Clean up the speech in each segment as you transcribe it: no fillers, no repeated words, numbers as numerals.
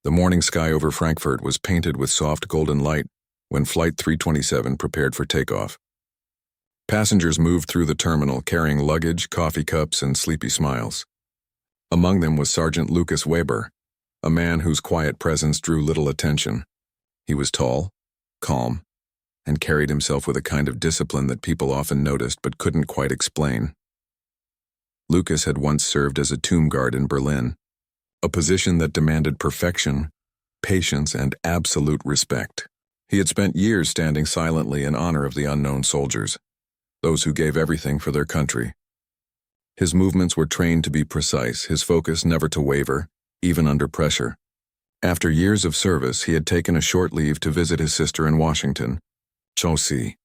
The morning sky over Frankfurt was painted with soft golden light when Flight 327 prepared for takeoff. Passengers moved through the terminal carrying luggage, coffee cups, and sleepy smiles. Among them was Sergeant Lucas Weber, a man whose quiet presence drew little attention. He was tall, calm, and carried himself with a kind of discipline that people often noticed but couldn't quite explain. Lucas had once served as a tomb guard in Berlin, a position that demanded perfection, patience, and absolute respect. He had spent years standing silently in honor of the unknown soldiers, those who gave everything for their country. His movements were trained to be precise, his focus never to waver, even under pressure. After years of service, he had taken a short leave to visit his sister in Washington, Chelsea.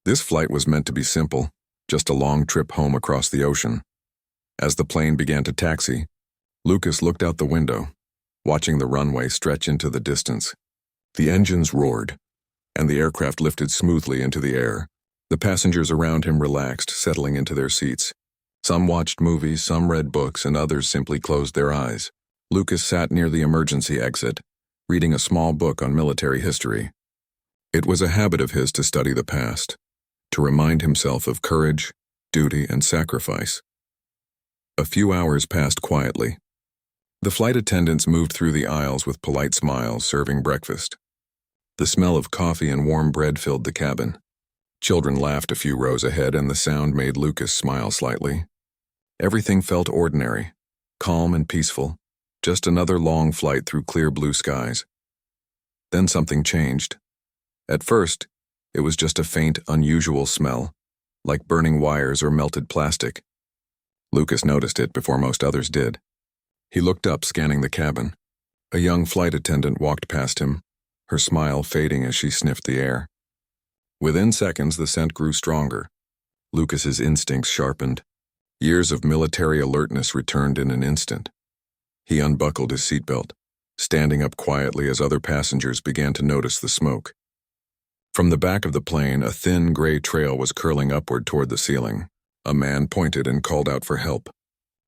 This flight was meant to be simple, just a long trip home across the ocean. As the plane began to taxi, Lucas looked out the window, watching the runway stretch into the distance. The engines roared, and the aircraft lifted smoothly into the air. The passengers around him relaxed, settling into their seats. Some watched movies, some read books, and others simply closed their eyes. Lucas sat near the emergency exit, reading a small book on military history. It was a habit of his to study the past, to remind himself of courage, duty, and sacrifice. A few hours passed quietly. The flight attendants moved through the aisles with polite smiles, serving breakfast. The smell of coffee and warm bread filled the cabin. Children laughed a few rows ahead, and the sound made Lucas smile slightly. Everything felt ordinary, calm and peaceful, just another long flight through clear blue skies. Then something changed. At first, it was just a faint, unusual smell, like burning wires or melted plastic. Lucas noticed it before most others did. He looked up, scanning the cabin. A young flight attendant walked past him, her smile fading as she sniffed the air. Within seconds, the scent grew stronger. Lucas's instincts sharpened. Years of military alertness returned in an instant. He unbuckled his seatbelt, standing up quietly as other passengers began to notice the smoke. From the back of the plane, a thin gray trail was curling upward toward the ceiling. A man pointed and called out for help.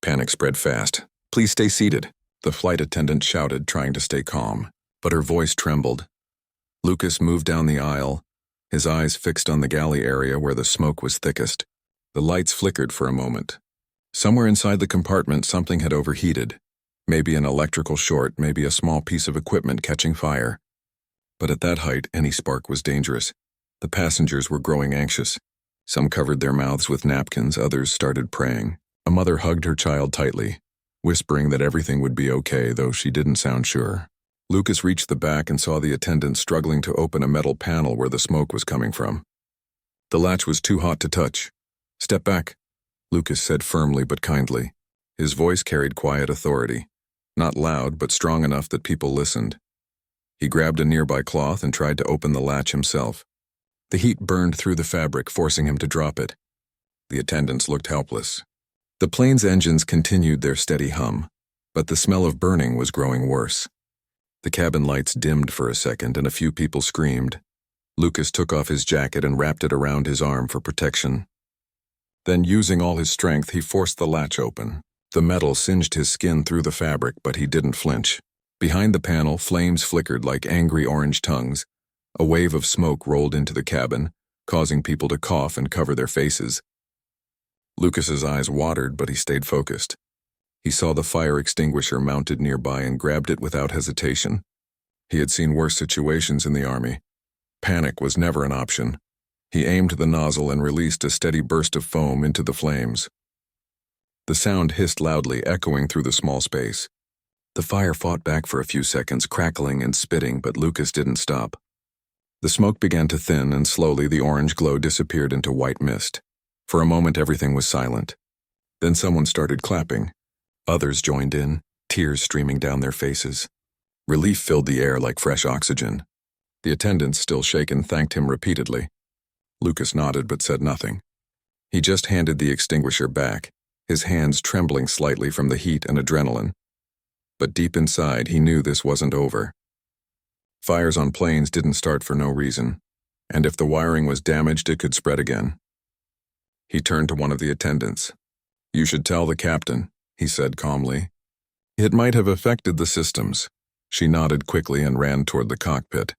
Panic spread fast. "Please stay seated," the flight attendant shouted, trying to stay calm, but her voice trembled. Lucas moved down the aisle, his eyes fixed on the galley area where the smoke was thickest. The lights flickered for a moment. Somewhere inside the compartment, something had overheated. Maybe an electrical short, maybe a small piece of equipment catching fire. But at that height, any spark was dangerous. The passengers were growing anxious. Some covered their mouths with napkins, others started praying. A mother hugged her child tightly, whispering that everything would be okay, though she didn't sound sure. Lucas reached the back and saw the attendant struggling to open a metal panel where the smoke was coming from. The latch was too hot to touch. "Step back," Lucas said firmly but kindly. His voice carried quiet authority, not loud but strong enough that people listened. He grabbed a nearby cloth and tried to open the latch himself. The heat burned through the fabric, forcing him to drop it. The attendants looked helpless. The plane's engines continued their steady hum, but the smell of burning was growing worse. The cabin lights dimmed for a second and a few people screamed. Lucas took off his jacket and wrapped it around his arm for protection. Then, using all his strength, he forced the latch open. The metal singed his skin through the fabric, but he didn't flinch. Behind the panel, flames flickered like angry orange tongues. A wave of smoke rolled into the cabin, causing people to cough and cover their faces. Lucas's eyes watered, but he stayed focused. He saw the fire extinguisher mounted nearby and grabbed it without hesitation. He had seen worse situations in the army. Panic was never an option. He aimed the nozzle and released a steady burst of foam into the flames. The sound hissed loudly, echoing through the small space. The fire fought back for a few seconds, crackling and spitting, but Lucas didn't stop. The smoke began to thin, and slowly the orange glow disappeared into white mist. For a moment, everything was silent. Then someone started clapping. Others joined in, tears streaming down their faces. Relief filled the air like fresh oxygen. The attendants, still shaken, thanked him repeatedly. Lucas nodded but said nothing. He just handed the extinguisher back, his hands trembling slightly from the heat and adrenaline. But deep inside, he knew this wasn't over. Fires on planes didn't start for no reason, and if the wiring was damaged, it could spread again. He turned to one of the attendants. "You should tell the captain," he said calmly. "It might have affected the systems. She nodded quickly and ran toward the cockpit.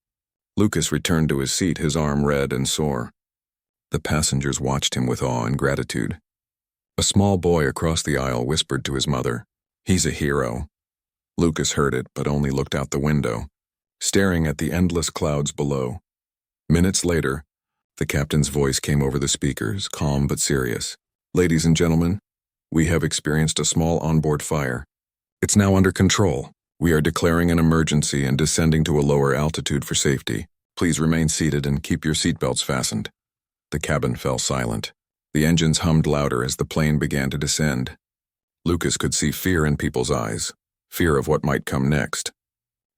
Lucas returned to his seat, his arm red and sore. The passengers watched him with awe and gratitude. A small boy across the aisle whispered to his mother, "He's a hero." Lucas heard it, but only looked out the window, staring at the endless clouds below. Minutes later, the captain's voice came over the speakers, calm but serious. "Ladies and gentlemen, we have experienced a small onboard fire. It's now under control. We are declaring an emergency and descending to a lower altitude for safety. Please remain seated and keep your seatbelts fastened." The cabin fell silent. The engines hummed louder as the plane began to descend. Lucas could see fear in people's eyes, fear of what might come next.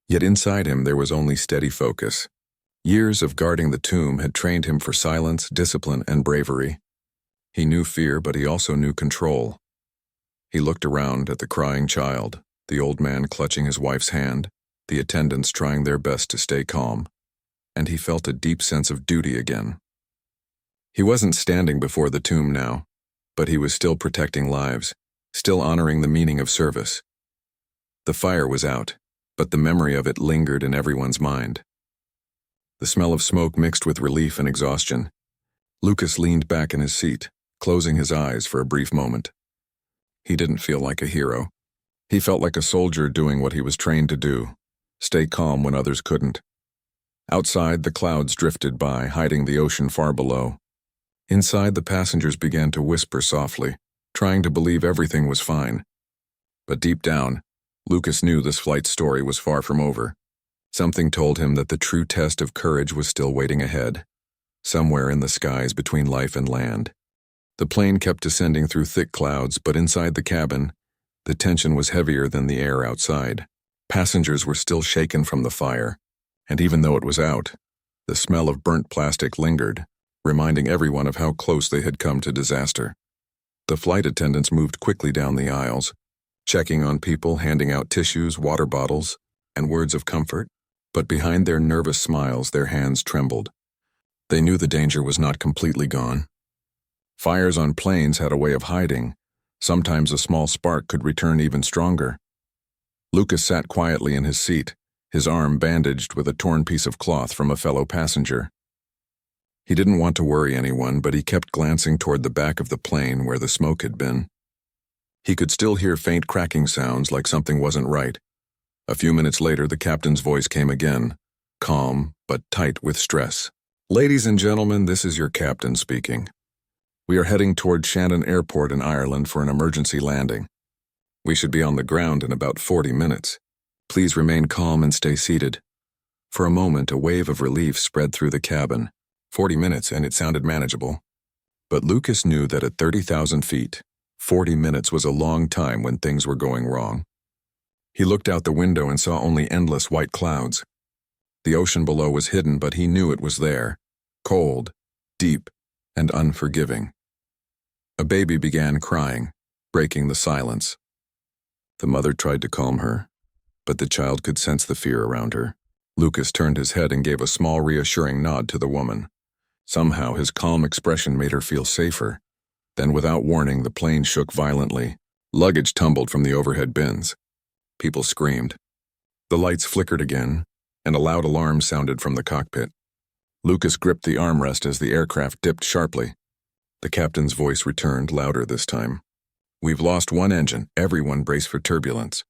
Yet inside him there was only steady focus. Years of guarding the tomb had trained him for silence, discipline, and bravery. He knew fear, but he also knew control. He looked around at the crying child, the old man clutching his wife's hand, the attendants trying their best to stay calm, and he felt a deep sense of duty again. He wasn't standing before the tomb now, but he was still protecting lives, still honoring the meaning of service. The fire was out, but the memory of it lingered in everyone's mind. The smell of smoke mixed with relief and exhaustion. Lucas leaned back in his seat, closing his eyes for a brief moment. He didn't feel like a hero. He felt like a soldier doing what he was trained to do, stay calm when others couldn't. Outside, the clouds drifted by, hiding the ocean far below. Inside, the passengers began to whisper softly, trying to believe everything was fine. But deep down, Lucas knew this flight's story was far from over. Something told him that the true test of courage was still waiting ahead, somewhere in the skies between life and land. The plane kept descending through thick clouds, but inside the cabin, the tension was heavier than the air outside. Passengers were still shaken from the fire, and even though it was out, the smell of burnt plastic lingered, reminding everyone of how close they had come to disaster. The flight attendants moved quickly down the aisles, checking on people, handing out tissues, water bottles, and words of comfort, but behind their nervous smiles, their hands trembled. They knew the danger was not completely gone. Fires on planes had a way of hiding. Sometimes a small spark could return even stronger. Lucas sat quietly in his seat, his arm bandaged with a torn piece of cloth from a fellow passenger. He didn't want to worry anyone, but he kept glancing toward the back of the plane where the smoke had been. He could still hear faint cracking sounds like something wasn't right. A few minutes later, the captain's voice came again, calm but tight with stress. "Ladies and gentlemen, this is your captain speaking. We are heading toward Shannon Airport in Ireland for an emergency landing. We should be on the ground in about 40 minutes. Please remain calm and stay seated." For a moment, a wave of relief spread through the cabin. 40 minutes, and it sounded manageable. But Lucas knew that at 30,000 feet, 40 minutes was a long time when things were going wrong. He looked out the window and saw only endless white clouds. The ocean below was hidden, but he knew it was there, cold, deep, and unforgiving. A baby began crying, breaking the silence. The mother tried to calm her, but the child could sense the fear around her. Lucas turned his head and gave a small reassuring nod to the woman. Somehow his calm expression made her feel safer. Then without warning, the plane shook violently. Luggage tumbled from the overhead bins. People screamed. The lights flickered again, and a loud alarm sounded from the cockpit. Lucas gripped the armrest as the aircraft dipped sharply. The captain's voice returned, louder this time. "We've lost one engine. Everyone brace for turbulence."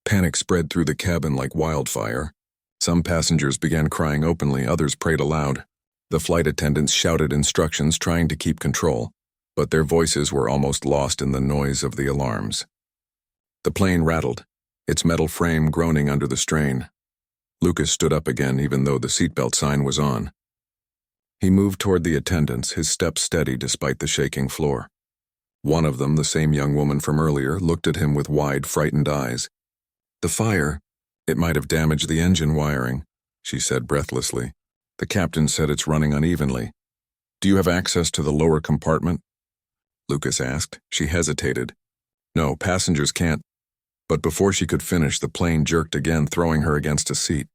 Panic spread through the cabin like wildfire. Some passengers began crying openly, others prayed aloud. The flight attendants shouted instructions, trying to keep control, but their voices were almost lost in the noise of the alarms. The plane rattled, its metal frame groaning under the strain. Lucas stood up again, even though the seatbelt sign was on. He moved toward the attendants, his steps steady despite the shaking floor. One of them, the same young woman from earlier, looked at him with wide, frightened eyes. "The fire, it might have damaged the engine wiring," she said breathlessly. "The captain said it's running unevenly. Do you have access to the lower compartment?" Lucas asked. She hesitated. "No, passengers can't." But before she could finish, the plane jerked again, throwing her against a seat.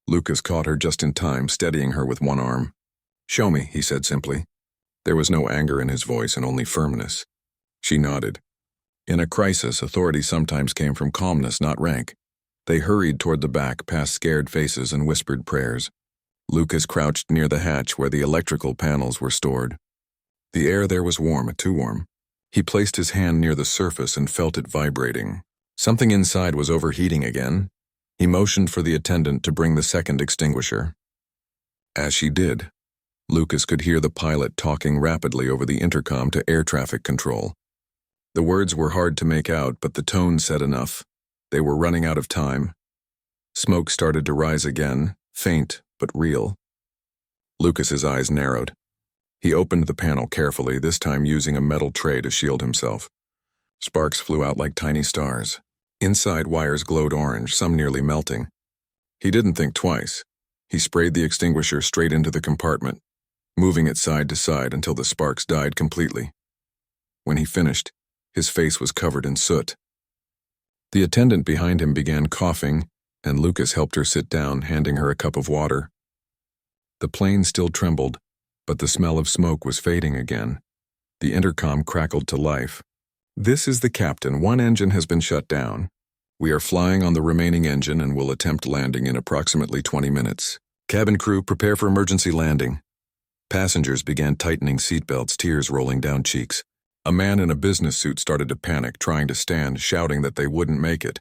Lucas caught her just in time, steadying her with one arm. "Show me," he said simply. There was no anger in his voice and only firmness. She nodded. In a crisis, authority sometimes came from calmness, not rank. They hurried toward the back, past scared faces and whispered prayers. Lucas crouched near the hatch where the electrical panels were stored. The air there was warm, too warm. He placed his hand near the surface and felt it vibrating. Something inside was overheating again. He motioned for the attendant to bring the second extinguisher. As she did, Lucas could hear the pilot talking rapidly over the intercom to air traffic control. The words were hard to make out, but the tone said enough. They were running out of time. Smoke started to rise again, faint but real. Lucas's eyes narrowed. He opened the panel carefully, this time using a metal tray to shield himself. Sparks flew out like tiny stars. Inside, wires glowed orange, some nearly melting. He didn't think twice. He sprayed the extinguisher straight into the compartment, moving it side to side until the sparks died completely. When he finished, his face was covered in soot. The attendant behind him began coughing, and Lucas helped her sit down, handing her a cup of water. The plane still trembled, but the smell of smoke was fading again. The intercom crackled to life. "This is the captain. One engine has been shut down. We are flying on the remaining engine and will attempt landing in approximately 20 minutes. Cabin crew, prepare for emergency landing." Passengers began tightening seatbelts, tears rolling down cheeks. A man in a business suit started to panic, trying to stand, shouting that they wouldn't make it.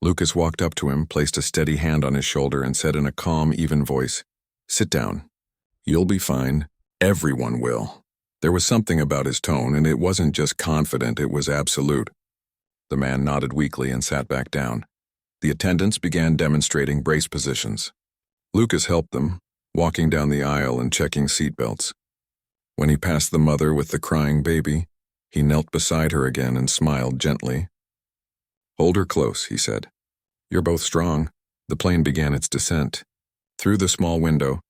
Lucas walked up to him, placed a steady hand on his shoulder, and said in a calm, even voice, "Sit down. You'll be fine. Everyone will." There was something about his tone, and it wasn't just confident, it was absolute. The man nodded weakly and sat back down. The attendants began demonstrating brace positions. Lucas helped them, walking down the aisle and checking seatbelts. When he passed the mother with the crying baby, he knelt beside her again and smiled gently. "Hold her close," he said. "You're both strong." The plane began its descent. Through the small window,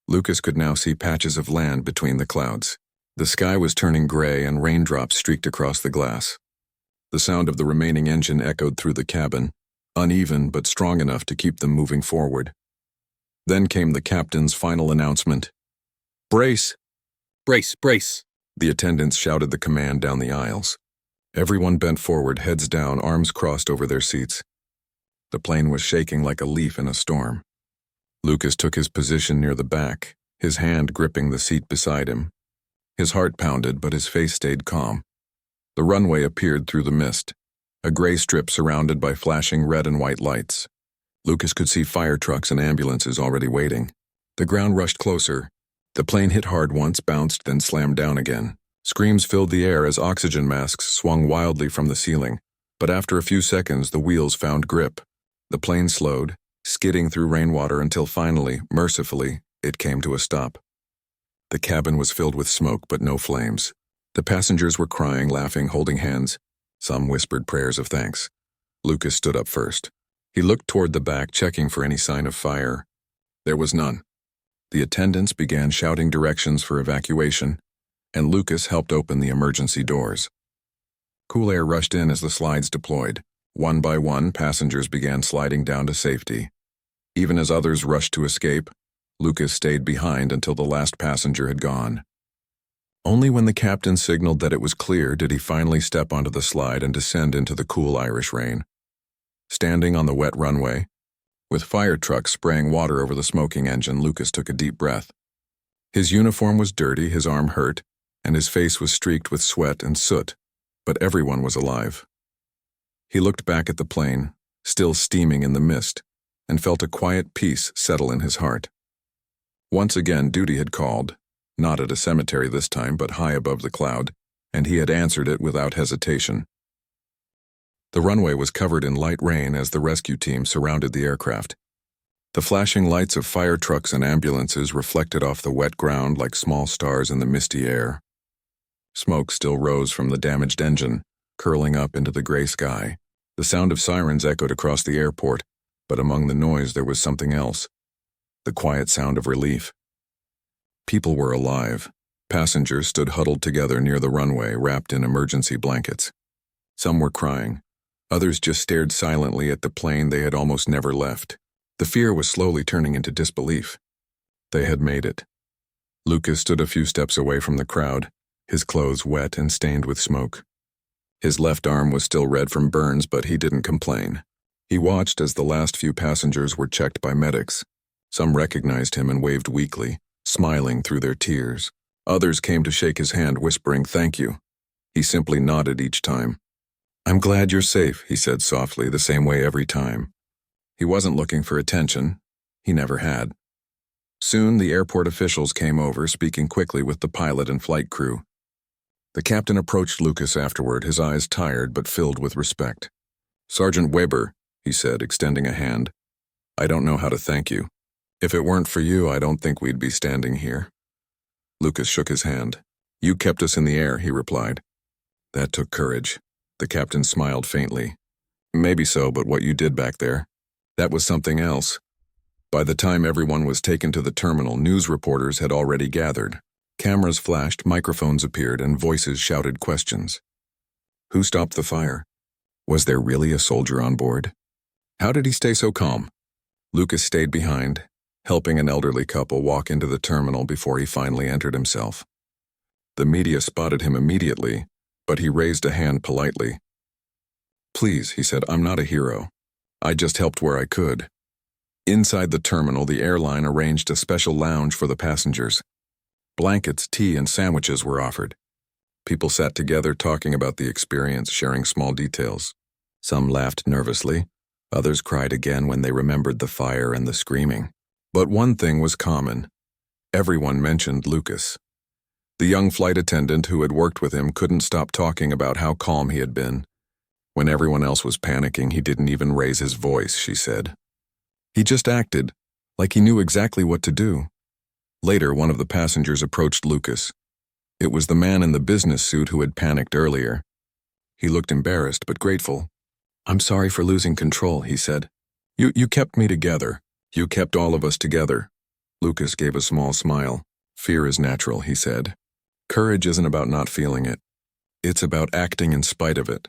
Lucas could now see patches of land between the clouds. The sky was turning gray and raindrops streaked across the glass. The sound of the remaining engine echoed through the cabin, uneven but strong enough to keep them moving forward. Then came the captain's final announcement. "Brace! Brace! Brace!" The attendants shouted the command down the aisles. Everyone bent forward, heads down, arms crossed over their seats. The plane was shaking like a leaf in a storm. Lucas took his position near the back, his hand gripping the seat beside him. His heart pounded, but his face stayed calm. The runway appeared through the mist, a gray strip surrounded by flashing red and white lights. Lucas could see fire trucks and ambulances already waiting. The ground rushed closer. The plane hit hard once, bounced, then slammed down again. Screams filled the air as oxygen masks swung wildly from the ceiling, but after a few seconds the wheels found grip. The plane slowed, skidding through rainwater until finally, mercifully, it came to a stop. The cabin was filled with smoke but no flames. The passengers were crying, laughing, holding hands. Some whispered prayers of thanks. Lucas stood up first. He looked toward the back, checking for any sign of fire. There was none. The attendants began shouting directions for evacuation, and Lucas helped open the emergency doors. Cool air rushed in as the slides deployed. One by one, passengers began sliding down to safety. Even as others rushed to escape, Lucas stayed behind until the last passenger had gone. Only when the captain signaled that it was clear did he finally step onto the slide and descend into the cool Irish rain. Standing on the wet runway, with fire trucks spraying water over the smoking engine, Lucas took a deep breath. His uniform was dirty, his arm hurt, and his face was streaked with sweat and soot, but everyone was alive. He looked back at the plane, still steaming in the mist, and felt a quiet peace settle in his heart. Once again, duty had called, not at a cemetery this time, but high above the cloud, and he had answered it without hesitation. The runway was covered in light rain as the rescue team surrounded the aircraft. The flashing lights of fire trucks and ambulances reflected off the wet ground like small stars in the misty air. Smoke still rose from the damaged engine, curling up into the gray sky. The sound of sirens echoed across the airport, but among the noise there was something else. The quiet sound of relief. People were alive. Passengers stood huddled together near the runway, wrapped in emergency blankets. Some were crying. Others just stared silently at the plane they had almost never left. The fear was slowly turning into disbelief. They had made it. Lucas stood a few steps away from the crowd, his clothes wet and stained with smoke. His left arm was still red from burns, but he didn't complain. He watched as the last few passengers were checked by medics. Some recognized him and waved weakly, smiling through their tears. Others came to shake his hand, whispering thank you. He simply nodded each time. "I'm glad you're safe," he said softly, the same way every time. He wasn't looking for attention. He never had. Soon, the airport officials came over, speaking quickly with the pilot and flight crew. The captain approached Lucas afterward, his eyes tired but filled with respect. "Sergeant Weber," he said, extending a hand. "I don't know how to thank you. If it weren't for you, I don't think we'd be standing here." Lucas shook his hand. "You kept us in the air," he replied. "That took courage." The captain smiled faintly. "Maybe so, but what you did back there, that was something else." By the time everyone was taken to the terminal, news reporters had already gathered. Cameras flashed, microphones appeared, and voices shouted questions. Who stopped the fire? Was there really a soldier on board? How did he stay so calm? Lucas stayed behind, helping an elderly couple walk into the terminal before he finally entered himself. The media spotted him immediately, but he raised a hand politely. "Please," he said, "I'm not a hero. I just helped where I could." Inside the terminal, the airline arranged a special lounge for the passengers. Blankets, tea, and sandwiches were offered. People sat together talking about the experience, sharing small details. Some laughed nervously. Others cried again when they remembered the fire and the screaming. But one thing was common. Everyone mentioned Lucas. The young flight attendant who had worked with him couldn't stop talking about how calm he had been. When everyone else was panicking, he didn't even raise his voice, she said. He just acted, like he knew exactly what to do. Later, one of the passengers approached Lucas. It was the man in the business suit who had panicked earlier. He looked embarrassed but grateful. "I'm sorry for losing control," he said. You kept me together. You kept all of us together." Lucas gave a small smile. "Fear is natural," he said. "Courage isn't about not feeling it. It's about acting in spite of it."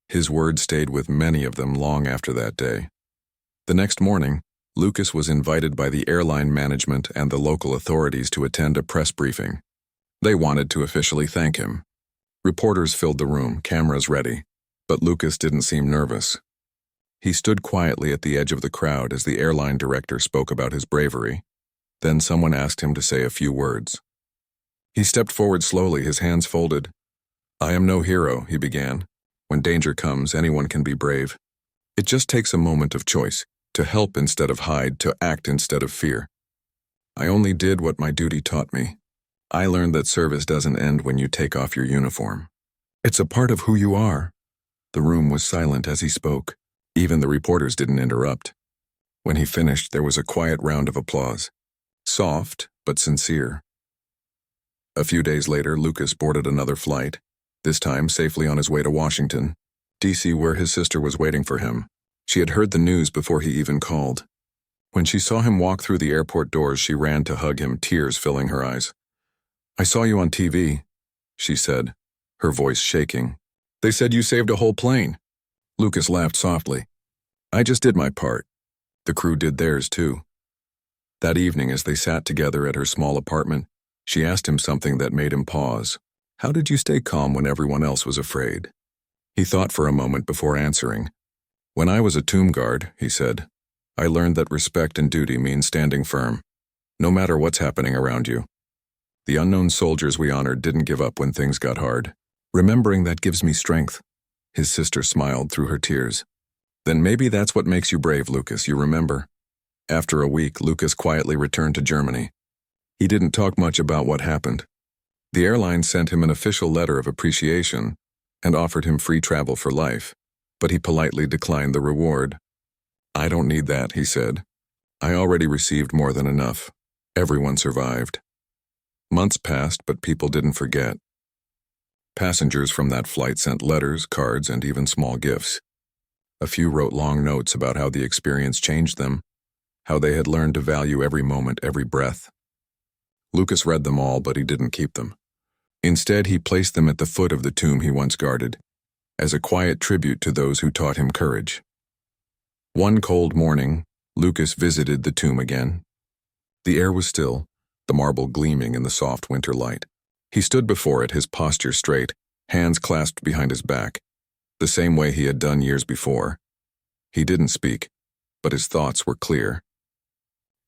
His words stayed with many of them long after that day. The next morning, Lucas was invited by the airline management and the local authorities to attend a press briefing. They wanted to officially thank him. Reporters filled the room, cameras ready, but Lucas didn't seem nervous. He stood quietly at the edge of the crowd as the airline director spoke about his bravery. Then someone asked him to say a few words. He stepped forward slowly, his hands folded. "I am no hero," he began. "When danger comes, anyone can be brave. It just takes a moment of choice, to help instead of hide, to act instead of fear. I only did what my duty taught me. I learned that service doesn't end when you take off your uniform. It's a part of who you are." The room was silent as he spoke. Even the reporters didn't interrupt. When he finished, there was a quiet round of applause. Soft, but sincere. A few days later, Lucas boarded another flight, this time safely on his way to Washington, D.C., where his sister was waiting for him. She had heard the news before he even called. When she saw him walk through the airport doors, she ran to hug him, tears filling her eyes. "I saw you on TV," she said, her voice shaking. "They said you saved a whole plane." Lucas laughed softly. "I just did my part. The crew did theirs too." That evening, as they sat together at her small apartment, she asked him something that made him pause. "How did you stay calm when everyone else was afraid?" He thought for a moment before answering. "When I was a tomb guard," he said, "I learned that respect and duty mean standing firm, no matter what's happening around you. The unknown soldiers we honored didn't give up when things got hard. Remembering that gives me strength." His sister smiled through her tears. "Then maybe that's what makes you brave, Lucas, you remember." After a week, Lucas quietly returned to Germany. He didn't talk much about what happened. The airline sent him an official letter of appreciation and offered him free travel for life, but he politely declined the reward. "I don't need that," he said. "I already received more than enough. Everyone survived." Months passed, but people didn't forget. Passengers from that flight sent letters, cards, and even small gifts. A few wrote long notes about how the experience changed them, how they had learned to value every moment, every breath. Lucas read them all, but he didn't keep them. Instead, he placed them at the foot of the tomb he once guarded, as a quiet tribute to those who taught him courage. One cold morning, Lucas visited the tomb again. The air was still, the marble gleaming in the soft winter light. He stood before it, his posture straight, hands clasped behind his back, the same way he had done years before. He didn't speak, but his thoughts were clear.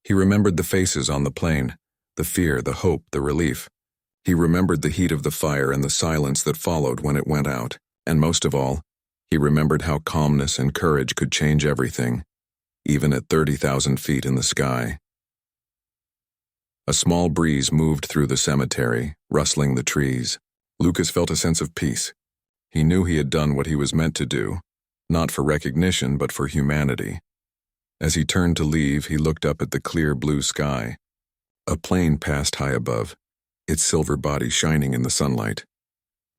He remembered the faces on the plane, the fear, the hope, the relief. He remembered the heat of the fire and the silence that followed when it went out. And most of all, he remembered how calmness and courage could change everything, even at 30,000 feet in the sky. A small breeze moved through the cemetery, rustling the trees. Lucas felt a sense of peace. He knew he had done what he was meant to do, not for recognition but for humanity. As he turned to leave, he looked up at the clear blue sky. A plane passed high above, its silver body shining in the sunlight.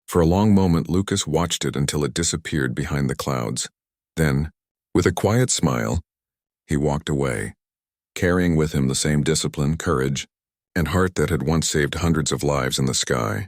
For a long moment, Lucas watched it until it disappeared behind the clouds. Then, with a quiet smile, he walked away, carrying with him the same discipline, courage, and heart that had once saved hundreds of lives in the sky.